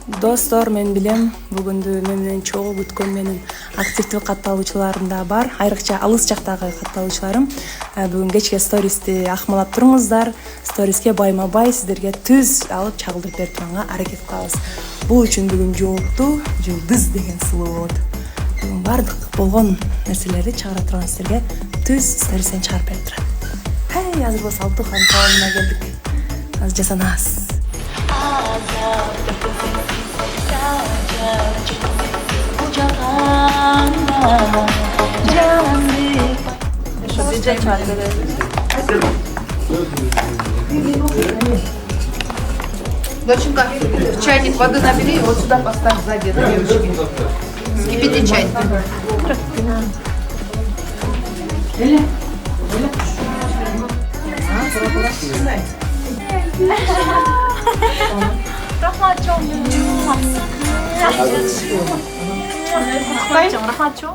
Достор, мен билем, бүгүндү мен менен чогуу күткөн менин активдүү катталуучуларым да бар. Айрыкча алыс жактагы катталуучуларым. Бүгүн кечке стористи акмалап туруңуздар. Сториске байма-бай сиздерге түз алып чагылдырып берип турганга аракет кылабыз. Бул үчүн бүгүн жолукту Жылдыз деген сулуу болот. Бүгүн бардык болгон нерселерди чыгара турган сиздерге түз стористен чыгарып берип турат. Азыр болсо Алтухан калыбына келдик. Азыр жасанабыз. Доченька, чайник воды набери и вот сюда поставь сзади, на девочки. Вскипяти чай. Рахматчон.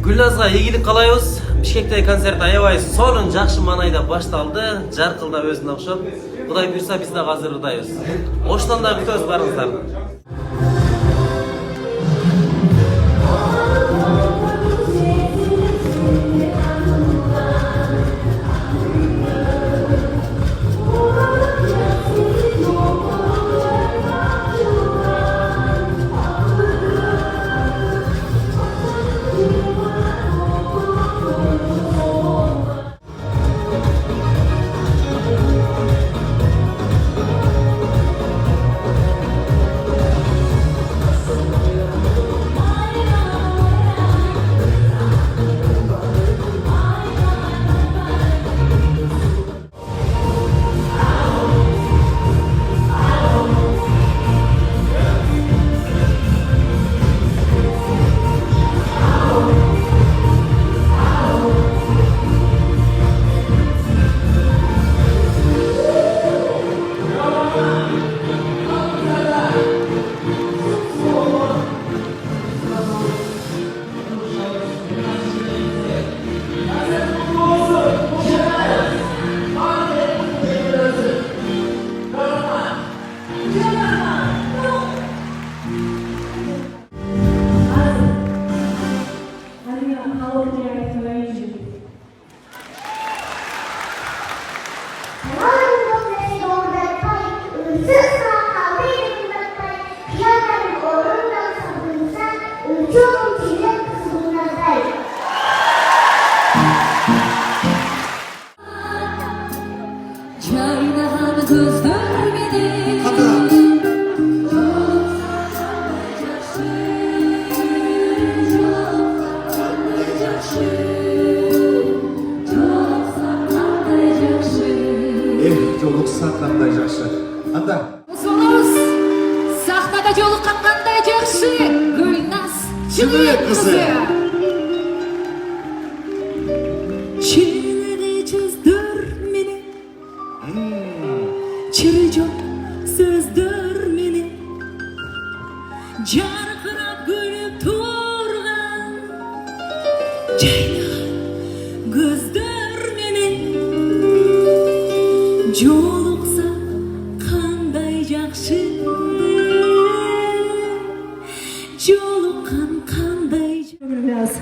Гүлназга ийгилик каалайбыз. Бишкектеги концерт аябай сонун жакшы маанайда башталды. Жаркылдап өзүнө окшоп. Кудай буйрса биз да азыр ырдайбыз. Оштон да күтөбүз барыңыздарды. Жолукса кандай жакшы. Анда. Musunuz? жолуккан кандай жакшы Гүлназ Чыныбек кызы. Çileli çözdür meni Çiri çok sözdür meni Jarkırap gülüp turgan Jaynagan gözдөр meni Joluksa kanday jakşı Jolukkan kanday jakşı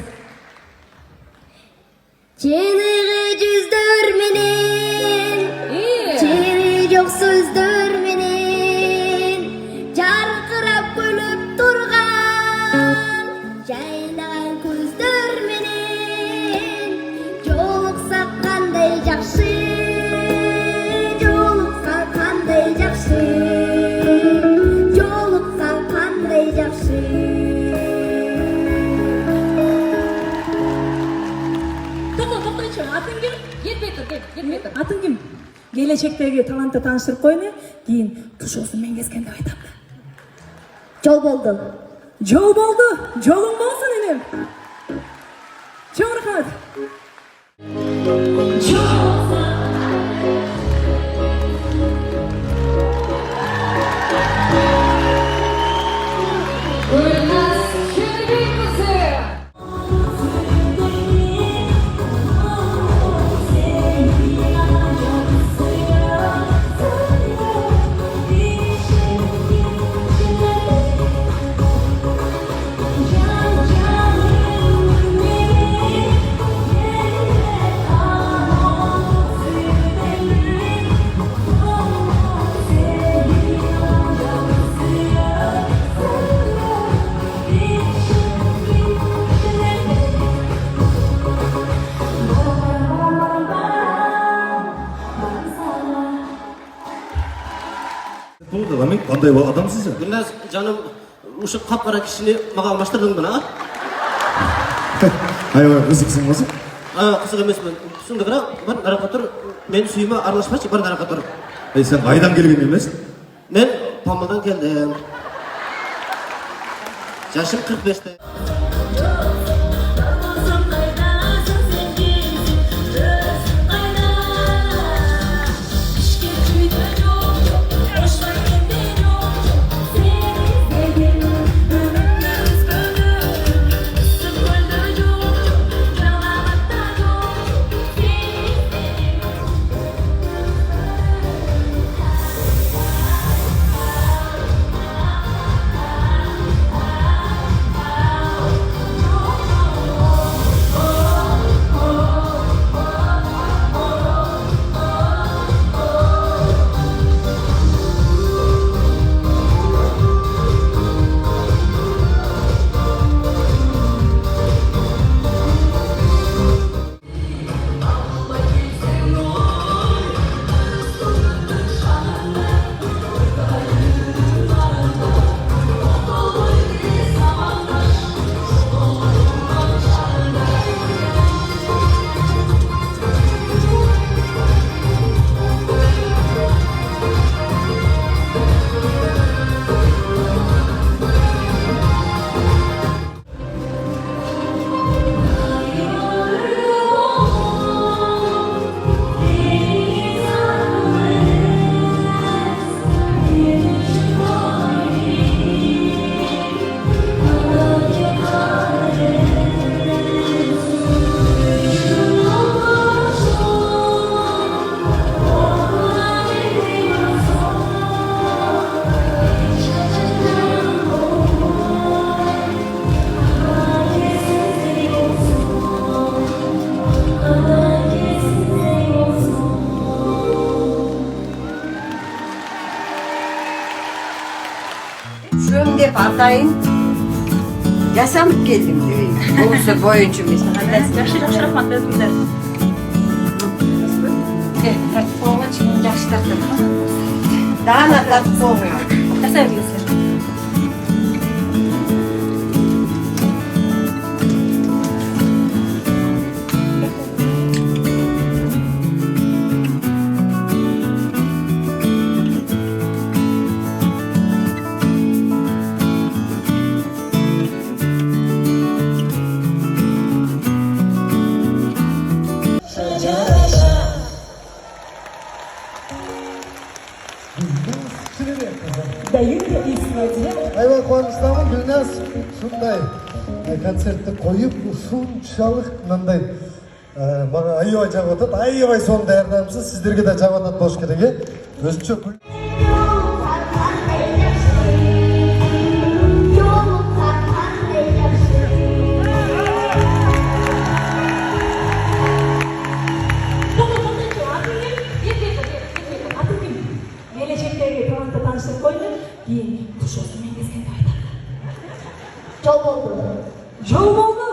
Çenege жүздөр менен чери жок сөздөр менен жаркырап күлүп турган жайнаган көздөр менен жолукса кандай жакшы жолукса кандай жакшы жолукса кандай жакшы To'xta, atın kim? Yetmey tur. Atın kim? Gelecekteki talantı tanıştırıp koyun, keyin tuş olsun men kesken dep aytam. жол болду Жол болду. Жолуң болсун энем. Чоң рахмат. Gülnaz Çenebek kızı. Бұл қаламын, қандай адамсыз ya? Gülnaz canım uşu kapkara kişini mağa almaştırdın bana ha? Аябай қызықсың болсын. Kısık emesmen. Şunda kıra, ben naraka tur. Men suyuma aralashmachi, bir naraka tur. Sen қайдан келген емессің? Men Pambaldan geldim. Yaşım 45'te. Şöyle dep atayın. Yasanıp geldim diyor. Olsa boyunca mesela. Yaxşı rahmat özümler. Tartıp olma çıkın yaxşı tartıp. Daha da tartıp olmuyor. Tasavvurlar. дайым да эсине. Аябай кубанычтамын Гүлназ ушундай концертти коюп ушунчалык мындай мага аябай жагып атат. Аябай сонун даярданыпсыз. Сиздерге да жагып атат болуш керек э. Өзүнчө Gelecekteki Toronto tanıştık koydu. Yiyin, bu şosu men gezgende aytadi. Жол болду. Жол болду.